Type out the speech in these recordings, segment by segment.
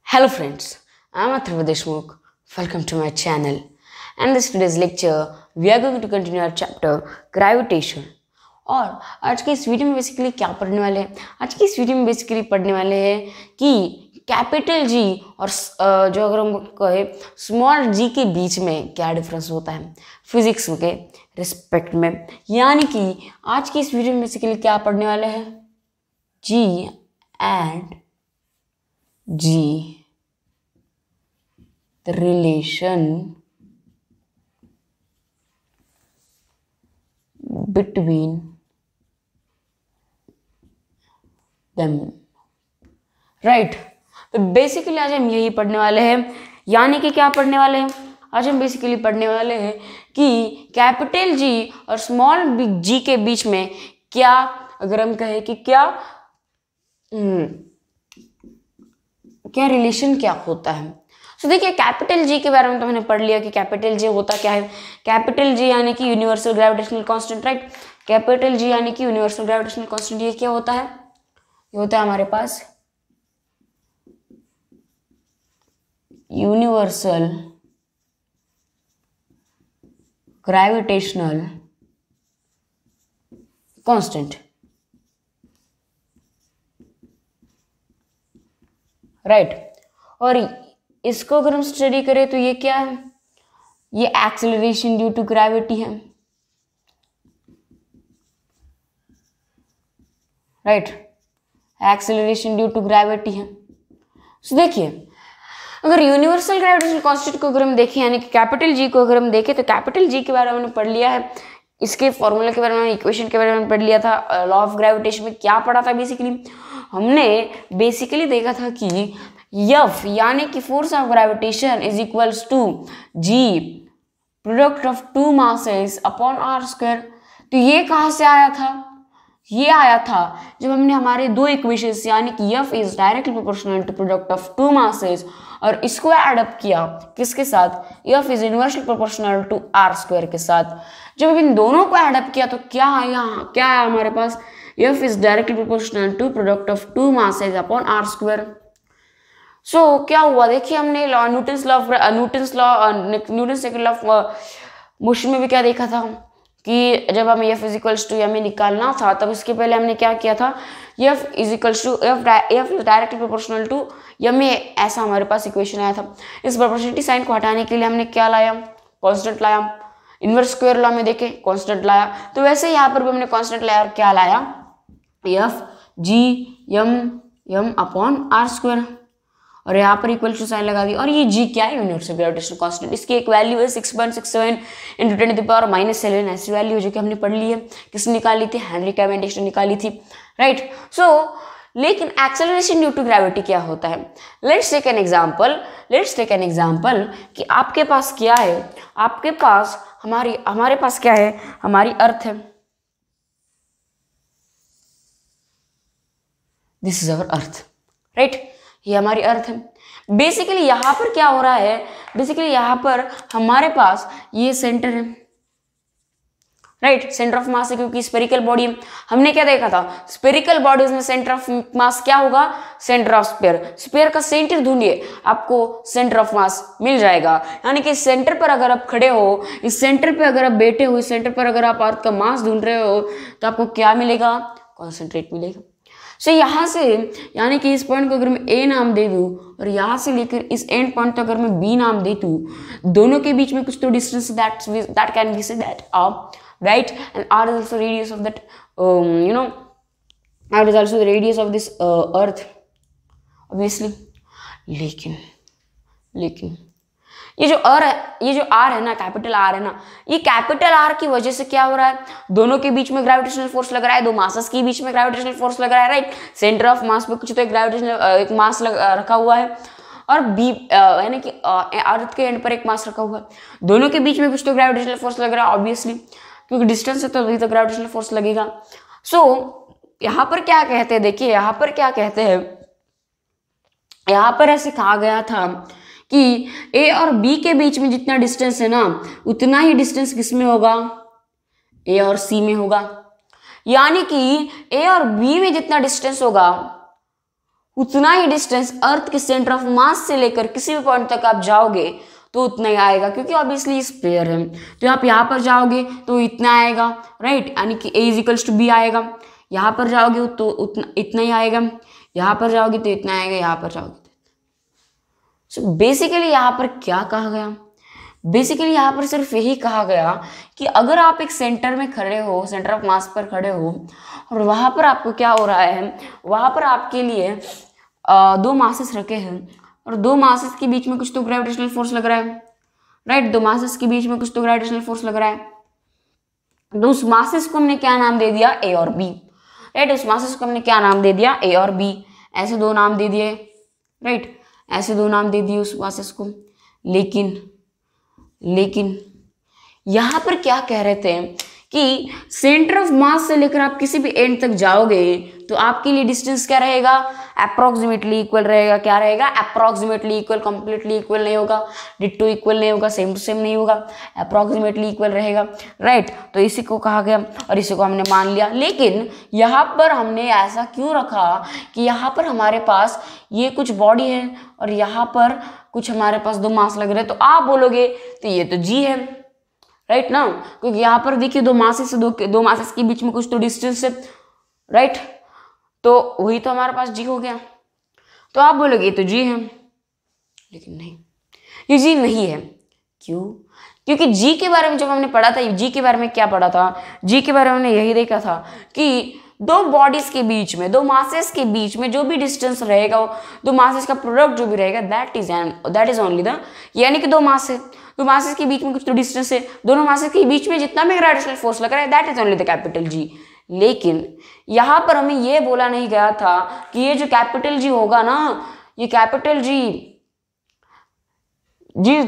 Hello friends, I am Atharva Deshmukh. Welcome to my channel. And this today's lecture, we are going to continue our chapter gravitation. और आज के इस video में basically क्या पढ़ने वाले हैं? आज की इस वीडियो में बेसिकली पढ़ने वाले हैं कि कैपिटल जी और जो अगर हम कहे स्मॉल जी के बीच में क्या डिफरेंस होता है फिजिक्स के रिस्पेक्ट में। यानी कि आज की इस वीडियो में बेसिकली क्या पढ़ने वाले हैं? G and G, the relation between them, right? तो बेसिकली आज हम यही पढ़ने वाले हैं। यानी कि क्या पढ़ने वाले हैं? आज हम बेसिकली पढ़ने वाले हैं कि कैपिटल जी और स्मॉल जी के बीच में क्या, अगर हम कहें कि क्या रिलेशन क्या होता है। तो देखिए कैपिटल जी के बारे में तो मैंने पढ़ लिया कि कैपिटल जी होता क्या है। कैपिटल जी यानी कि universal gravitational constant, right. Capital G यानी कि यूनिवर्सल ग्रेविटेशनल कांस्टेंट, ये क्या होता है? ये होता है हमारे पास यूनिवर्सल ग्रेविटेशनल कांस्टेंट, राइट। और इसको अगर हम स्टडी करें तो ये क्या है? ये एक्सेलरेशन ड्यू टू ग्रेविटी है, right. Acceleration due to gravity है। सो देखिए अगर यूनिवर्सल ग्रेविटेशनल कांस्टेंट को अगर हम देखें, यानी कि कैपिटल जी को अगर हम देखें, तो कैपिटल जी के बारे में हमने पढ़ लिया है। इसके फॉर्मूला के बारे में, इक्वेशन के बारे में पढ़ लिया था। लॉ ऑफ ग्रेविटेशन में क्या पढ़ा था? बेसिकली हमने बेसिकली देखा था कि F यानी कि force of gravitation is equals to G product of two masses upon are square. तो ये कहाँ से आया था? ये आया था जब हमने हमारे दो इक्वेशंस यानी कि F is directly proportional to product of two masses और इसको ऐड अप किया किसके साथ? F is inversely proportional to r square के साथ। जब इन दोनों को ऐड अप किया तो क्या आया हमारे पास? F is directly proportional to product of two masses upon are square. So क्या हुआ? देखिए हमने Newton second law of motion में भी क्या देखा था कि जब हमें F इक्वल्स टू हमें निकालना था, तब इसके पहले हमने क्या किया था? F equals to F directly proportional to में ऐसा हमारे पास इक्वेशन आया था। इस प्रोपोर्शनलिटी साइन को हटाने के लिए हमने क्या लाया? कांस्टेंट लाया। इनवर्स स्क्वायर लॉ में देखे कांस्टेंट लाया। तो वैसे यहाँ पर भी हमने कांस्टेंट लाया और क्या लाया? F G m upon are square, और यहाँ पर इक्वल टू साइन लगा दी। और ये जी क्या है? Universal gravitational constant. इसकी एक वैल्यू है 6.67 × 10⁻⁻⁷ ऐसी वैल्यू जो कि हमने पढ़ ली है। किसने निकाली थी? हेनरी कैवेंडिश ने निकाली थी, राइट। सो लेकिन एक्सेलरेशन ड्यू टू ग्रेविटी क्या होता है? लेट्स टेक एन एग्जांपल कि आपके पास क्या है? आपके पास हमारे पास क्या है? हमारी अर्थ है। This is our earth, right. ये हमारी अर्थ है। बेसिकली यहाँ पर क्या हो रहा है? बेसिकली यहाँ पर हमारे पास ये सेंटर है, राइट। सेंटर ऑफ मास है क्योंकि स्फेरिकल बॉडी है। हमने क्या देखा था? स्फेरिकल बॉडीज में सेंटर ऑफ मास क्या होगा? सेंटर ऑफ स्फीयर का सेंटर ढूंढिए, आपको सेंटर ऑफ मास मिल जाएगा। यानी कि सेंटर पर अगर आप खड़े हो, इस सेंटर पे अगर आप बैठे हो, इस सेंटर पर अगर आप अर्थ का मास ढूंढ रहे हो, तो आपको क्या मिलेगा? कॉन्सेंट्रेट मिलेगा। सो यहाँ से यानी कि इस पॉइंट को अगर मैं A नाम दे दूँ और यहाँ से लेकर इस एंड पॉइंट तक अगर मैं B नाम दे दूँ, दोनों के बीच में कुछ तो distance that can be said that right, and R is also radius of that R is also the radius of this earth obviously। लेकिन ये जो R है ना, कैपिटल R है ना, ये कैपिटल R की वजह से क्या हो रहा है? दोनों के बीच में ग्रेविटेशनल फोर्स लग रहा है, दो मासेस के बीच में ग्रेविटेशनल फोर्स लग रहा है, राइट। सेंटर ऑफ मास पे कुछ तो एक ग्रेविटेशनल एक मास रखा हुआ है और बी यानी कि अर्थ के एंड पर एक मास रखा हुआ है। दोनों के बीच में कुछ तो ग्रेविटेशनल फोर्स लग रहा है ऑब्वियसली, क्योंकि डिस्टेंस है तो अभी तो ग्रेविटेशनल फोर्स लगेगा। सो यहाँ पर क्या कहते हैं? देखिए यहाँ पर क्या कहते हैं, यहाँ पर ऐसे कहा गया था कि A और B के बीच में जितना डिस्टेंस है ना, उतना ही डिस्टेंस किस में होगा? A और C में होगा। यानी कि A और B में जितना डिस्टेंस होगा उतना ही डिस्टेंस अर्थ के सेंटर ऑफ मास से लेकर किसी भी पॉइंट तक आप जाओगे तो उतना ही आएगा, क्योंकि ऑब्वियसली स्फीयर है। तो आप यहाँ पर जाओगे तो इतना आएगा, राइट, यानी कि a इक्वल्स टू बी आएगा। यहाँ पर जाओगे तो इतना ही आएगा, यहाँ पर जाओगे तो इतना आएगा, यहाँ पर जाओगे तो। सो बेसिकली यहाँ पर क्या कहा गया? बेसिकली यहाँ पर सिर्फ यही कहा गया कि अगर आप एक सेंटर में खड़े हो, सेंटर ऑफ मास पर खड़े हो, और वहाँ पर आपको क्या हो रहा है, वहाँ पर आपके लिए दो मासेस रखे हैं और दो मासेस के बीच में कुछ तो ग्रेविटेशनल फोर्स लग रहा है, राइट। दो मासेस के बीच में कुछ तो ग्रेविटेशनल फोर्स लग रहा है। तो उस मासेस को हमने क्या नाम दे दिया? ए और बी, राइट। उस मासेस को हमने क्या नाम दे दिया? ए और बी। ऐसे दो नाम दे दिए, राइट, ऐसे दो नाम दे दिए उस मासेस को। लेकिन यहाँ पर क्या कह रहे थे कि सेंटर ऑफ मास से लेकर आप किसी भी एंड तक जाओगे तो आपके लिए डिस्टेंस क्या रहेगा? अप्रोक्सीमेटली इक्वल रहेगा। क्या रहेगा? Approximately equal. कंप्लीटली इक्वल नहीं होगा, डिट्टो इक्वल नहीं होगा, सेम टू सेम नहीं होगा, अप्रोक्सीमेटली इक्वल रहेगा, राइट। तो इसी को कहा गया और इसी को हमने मान लिया। लेकिन यहाँ पर हमने ऐसा क्यों रखा कि यहाँ पर हमारे पास ये कुछ बॉडी है और यहाँ पर कुछ हमारे पास दो मास लग रहे हैं, तो आप बोलोगे तो ये तो जी है, राइट ना, क्योंकि यहाँ पर देखिए दो मासेस से दो मासेस के बीच में कुछ तो डिस्टेंस है, राइट। तो वही तो हमारे पास जी हो गया। तो आप बोलोगे तो जी है, लेकिन नहीं, ये जी नहीं है। क्यों? क्योंकि जी के बारे में जब हमने पढ़ा था, जी के बारे में क्या पढ़ा था? जी के बारे में हमने यही देखा था कि दो बॉडीज के बीच में, दो मासेस के बीच में जो भी डिस्टेंस रहेगा, दो मासेस का प्रोडक्ट जो भी रहेगा, दैट इज ओनली द, यानी कि दो मास है, दो मासेस के बीच में कुछ तो डिस्टेंस है, दोनों मासेस के बीच में जितना भी ग्रेविटेशनल फोर्स लग रहा है, that is only the capital G. लेकिन यहाँ पर हमें ये बोला नहीं गया था कि ये जो कैपिटल जी होगा ना, ये कैपिटल जी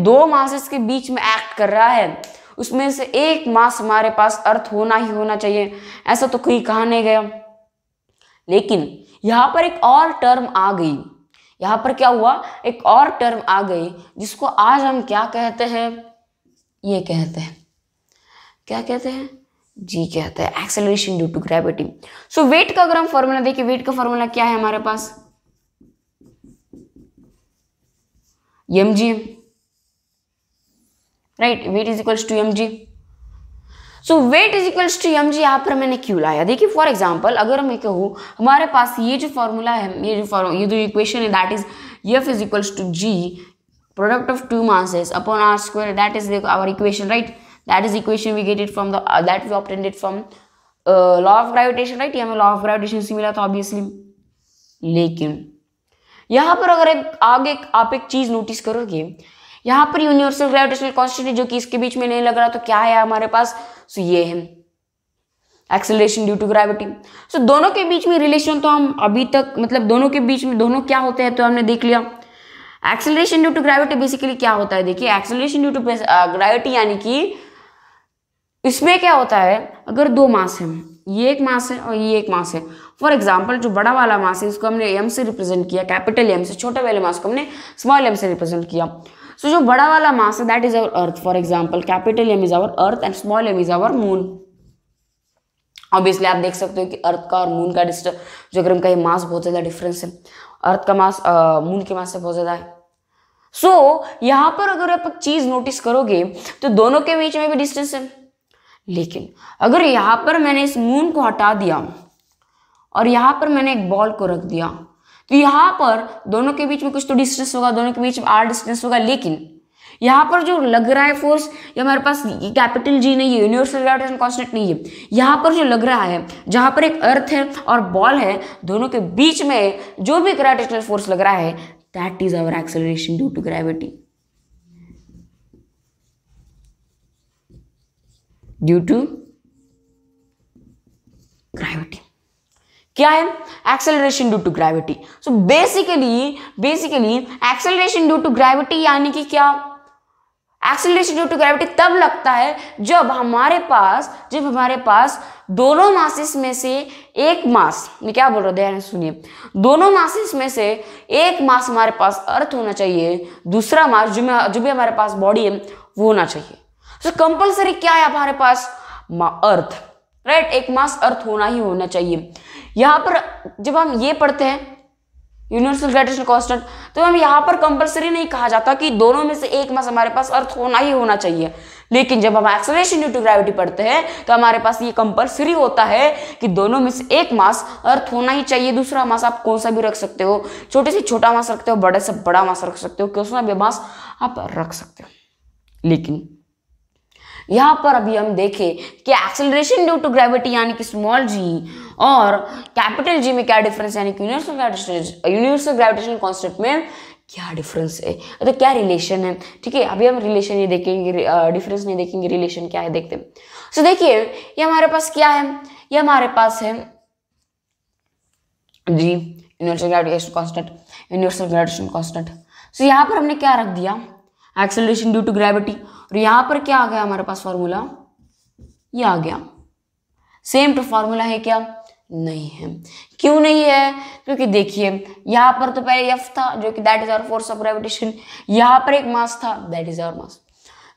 दो मासेस के बीच में एक्ट कर रहा है, उसमें से एक मास हमारे पास अर्थ होना ही होना चाहिए, ऐसा तो कोई कहा नहीं गया। लेकिन यहाँ पर एक और टर्म आ गई, यहाँ पर क्या हुआ? एक और टर्म आ गई जिसको आज हम क्या कहते हैं? ये कहते हैं, क्या कहते हैं? जी कहते हैं, acceleration due to gravity. So weight का अगर हम फॉर्मूला देखिए, वेट का फॉर्मूला क्या है हमारे पास? mg, right, weight is equals to mg। So weight is equals to mg यहाँ पर मैंने क्यों लाया? देखिए फॉर एग्जांपल अगर मैं कहूँ हमारे पास ये जो फॉर्मूला है, ये जो इक्वेशन है, that is f is equals to g product of two masses upon r square, that is our equation, right. That is equation we get it from the, that we obtained it from law of gravitation, right. ये हमें law of gravitation से मिला था obviously. लेकिन यहाँ पर अगर आगे आप एक चीज नोटिस करोगे, यहाँ पर यूनिवर्सल ग्रेविटेशनल कांस्टेंट जो कि इसके बीच में नहीं लग रहा, तो क्या है हमारे पास? सो ये है एक्सेलरेशन ड्यू टू ग्रेविटी। सो दोनों के बीच में रिलेशन तो हम अभी तक, मतलब दोनों के बीच में दोनों क्या होते हैं तो हमने देख लिया। Acceleration due to gravity basically क्या होता है? देखिए एक्सेलरेशन ड्यू टू ग्रेविटी यानी कि इसमें क्या होता है, अगर दो मास है, ये एक मास है और ये एक मास है। फॉर एग्जाम्पल जो बड़ा वाला मास है इसको हमने m से रिप्रेजेंट किया, कैपिटल M से, छोटे वाले मास को हमने स्मॉल m से रिप्रेजेंट किया। सो जो बड़ा वाला मास है that is our earth, for example capital M is our earth and small m is our moon. Obviously आप देख सकते हो कि अर्थ का और मून का डिस्टेंस जो अगर हम कहीं मास बहुत ज्यादा डिफरेंस है, अर्थ का मास मून के मास से बहुत ज्यादा है। सो यहाँ पर अगर आप एक चीज नोटिस करोगे तो दोनों के बीच में भी डिस्टेंस है। लेकिन अगर यहाँ पर मैंने इस मून को हटा दिया और यहाँ पर मैंने एक बॉल को रख दिया, तो यहाँ पर दोनों के बीच में कुछ तो डिस्टेंस होगा, दोनों के बीच में r डिस्टेंस होगा। लेकिन यहाँ पर जो लग रहा है फोर्स, ये हमारे पास कैपिटल जी नहीं है, यूनिवर्सल ग्रेविटेशन कांस्टेंट नहीं है। यहाँ पर जो लग रहा है, जहाँ पर एक अर्थ है और बॉल है, दोनों के बीच में जो भी ग्रेविटेशनल फोर्स लग रहा है, that is our acceleration due to gravity, due to gravity. क्या है? Acceleration due to gravity. So basically acceleration due to gravity यानी कि क्या? एक्सेलरेशन ड्यू टू ग्रेविटी तब लगता है जब हमारे पास दोनों मासेस में से एक मास, मैं क्या बोल रहा हूँ ध्यान से सुनिए, दोनों मासेस में से एक मास हमारे पास अर्थ होना चाहिए, दूसरा मास जो भी हमारे पास बॉडी है वो होना चाहिए। तो कंपल्सरी क्या है हमारे पास? अर्थ, राइट। एक मास अर्थ होना ही होना चाहिए। यहाँ पर जब हम ये पढ़ते हैं, यूनिवर्सल ग्रेविटेशनल कांस्टेंट। तो हम यहाँ पर कंपलसरी नहीं कहा जाता कि दोनों में से एक मास हमारे पास अर्थ होना ही होना चाहिए, लेकिन जब हम एक्सेलरेशन ड्यू टू ग्रेविटी पढ़ते हैं तो हमारे पास ये कंपलसरी होता है कि दोनों में से एक मास अर्थ होना ही चाहिए। दूसरा मास आप कौन सा भी रख सकते हो, छोटे से छोटा मास रखते हो, बड़े से बड़ा मास रख सकते हो, कौन सा भी मास आप रख सकते हो। लेकिन यहाँ पर अभी हम देखें कि एक्सेलरेशन ड्यू टू ग्रेविटी यानी कि स्मॉल जी और कैपिटल जी में क्या डिफरेंस, यानी कि यूनिवर्सल ग्रेविटेशनल कांस्टेंट में क्या डिफरेंस है, तो क्या रिलेशन है। ठीक है, अभी हम रिलेशन नहीं देखेंगे, डिफरेंस नहीं देखेंगे, रिलेशन क्या है देखते हैं। सो देखिए ये हमारे पास क्या है, ये हमारे पास है G universal gravitational constant, universal gravitational constant. So यहाँ पर हमने क्या रख दिया, एक्सेलरेशन ड्यू टू ग्रेविटी, और यहाँ पर क्या आ गया हमारे पास फॉर्मूला, ये आ गया। सेम टू फॉर्मूला है क्या, नहीं है। क्यों नहीं है, क्योंकि देखिए यहाँ पर तो पहले F था जो कि that is our force of gravitation, यहाँ पर एक मास था that is our mass.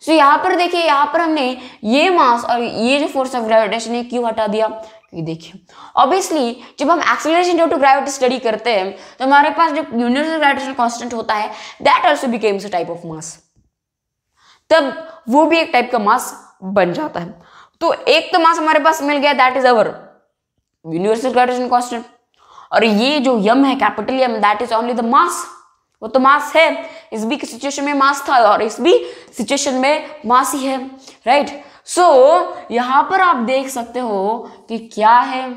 So यहाँ पर देखिए, यहाँ पर हमने ये मास और ये जो फोर्स ऑफ ग्रेविटेशन है क्यों हटा दिया, क्योंकि देखिए ऑब्वियसली जब हम acceleration due to gravity study करते हैं तो हमारे पास जो यूनिवर्सल ग्रेविटेशनल कांस्टेंट होता है that also becomes a type of mass, तब वो भी एक टाइप का मास बन जाता है। तो एक तो मास हमारे पास मिल गया that is our universal gravitational constant, और ये जो यम है capital M that is only the mass, वो तो मास है। इस भी की सिचुएशन में मास था और इस भी सिचुएशन में मास ही है, राइट। सो यहां पर आप देख सकते हो कि क्या है,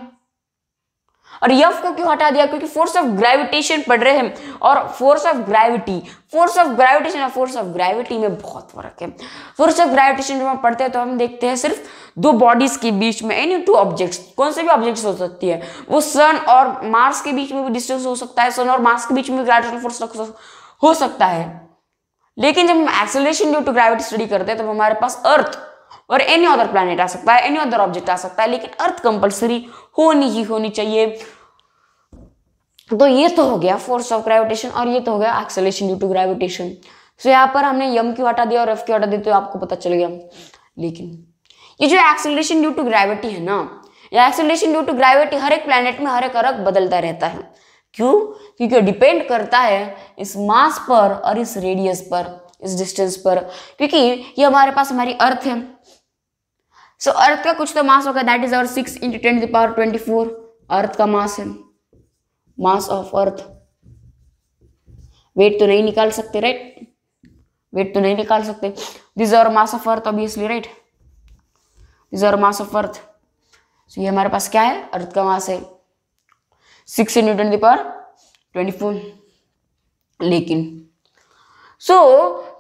और यफ को क्यों हटा दिया, क्योंकि फोर्स ऑफ ग्रेविटेशन पढ़ रहे हैं, और फोर्स ऑफ ग्रेविटेशन और फोर्स ऑफ ग्रेविटी में बहुत फर्क है। फोर्स ऑफ ग्रेविटेशन जब हम पढ़ते हैं तो हम देखते हैं सिर्फ दो बॉडीज के बीच में, एनी टू ऑब्जेक्ट्स, कौन से भी ऑब्जेक्ट्स हो सकती है, वो सन और मार्स के बीच में भी डिस्टेंस हो सकता है, सन और मार्स के बीच में ग्रेविटेशनल फोर्स हो सकता है। लेकिन जब हम acceleration due to gravity study करते हैं तब हमारे पास अर्थ और एनी अदर प्लैनेट आ सकता है, एनी अदर ऑब्जेक्ट आ सकता है, लेकिन अर्थ कंपलसरी होनी चाहिए। तो ये तो हो गया फोर्स ऑफ ग्रेविटेशन और ये तो हो गया एक्सेलरेशन ड्यू टू ग्रेविटेशन। सो यहाँ पर हमने यम क्यों हटा दिया और एफ क्यों हटा दिया तो आपको पता चल गया। लेकिन ये जो एक्सेलरेशन ड्यू टू ग्रेविटी है ना, ये एक्सेलरेशन ड्यू टू ग्रेविटी हर एक प्लैनेट में हर एक अर्थ बदलता रहता है। क्यों, क्योंकि डिपेंड करता है इस मास पर और इस रेडियस पर, इस डिस्टेंस पर, क्योंकि ये हमारे पास हमारी अर्थ है। सो अर्थ का कुछ तो मास होगा दैट इज आवर 6 × 10⁻24 अर्थ का मास है, मास ऑफ अर्थ। वेट तो नहीं निकाल सकते, राइट, वेट तो नहीं निकाल सकते। This our mass of earth obviously, right, this our mass of earth. So ये हमारे पास क्या है, अर्थ का मास है 6 × 10⁻24। लेकिन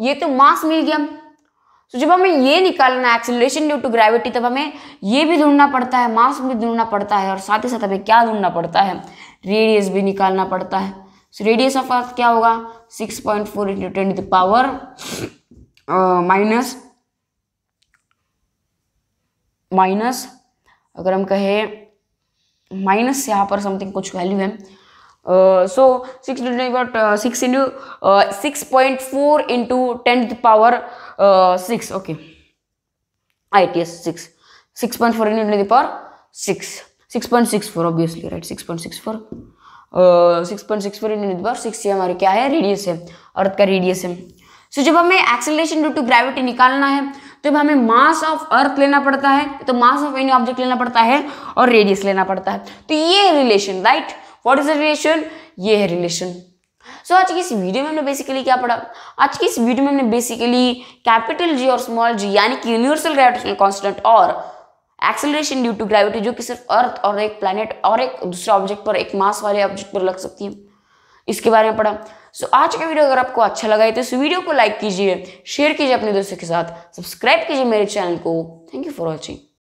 ये तो मास मिल गया। जब हमें ये निकालना है एक्सेलरेशन ड्यू टू ग्रेविटी, तब हमें ये भी ढूंढना पड़ता है, मास भी ढूंढना पड़ता है, और साथ ही साथ हमें क्या ढूंढना पड़ता है, रेडियस भी निकालना पड़ता है। सो रेडियस ऑफ अर्थ क्या होगा, 6.4 × 10⁻⁻, अगर हम कहें माइनस यहाँ पर समथिंग कुछ वैल्यू है, 6.4 × 10⁻6, ओके, ITS 6.4 × 10⁻6, 6.64 ऑब्वियसली, राइट, 6.64 × 10⁻6 ये हमारी क्या है, रेडियस है, अर्थ का रेडियस है। सो जब हमें एक्सेलरेशन ड्यू टू ग्रेविटी निकालना है तो हमें मास ऑफ अर्थ लेना पड़ता है, तो मास ऑफ एनी ऑब्जेक्ट लेना पड़ता है और रेडियस लेना पड़ता है। तो ये है relation, right, what is the relation, ये है रिलेशन। सो आज की इस वीडियो में हमने बेसिकली क्या पढ़ा, आज की इस वीडियो में हमने बेसिकली कैपिटल जी और स्मॉल जी यानी कि यूनिवर्सल ग्रेविटेशनल कांस्टेंट और एक्सेलरेशन ड्यू टू ग्रेविटी जो कि सिर्फ अर्थ और एक प्लैनेट और एक दूसरे ऑब्जेक्ट पर, एक मास वाले ऑब्जेक्ट पर लग सकती है, इसके बारे में पढ़ा। सो आज का वीडियो अगर आपको अच्छा लगा है तो इस वीडियो को लाइक कीजिए, शेयर कीजिए अपने दोस्तों के साथ, सब्सक्राइब कीजिए मेरे चैनल को। Thank you for watching.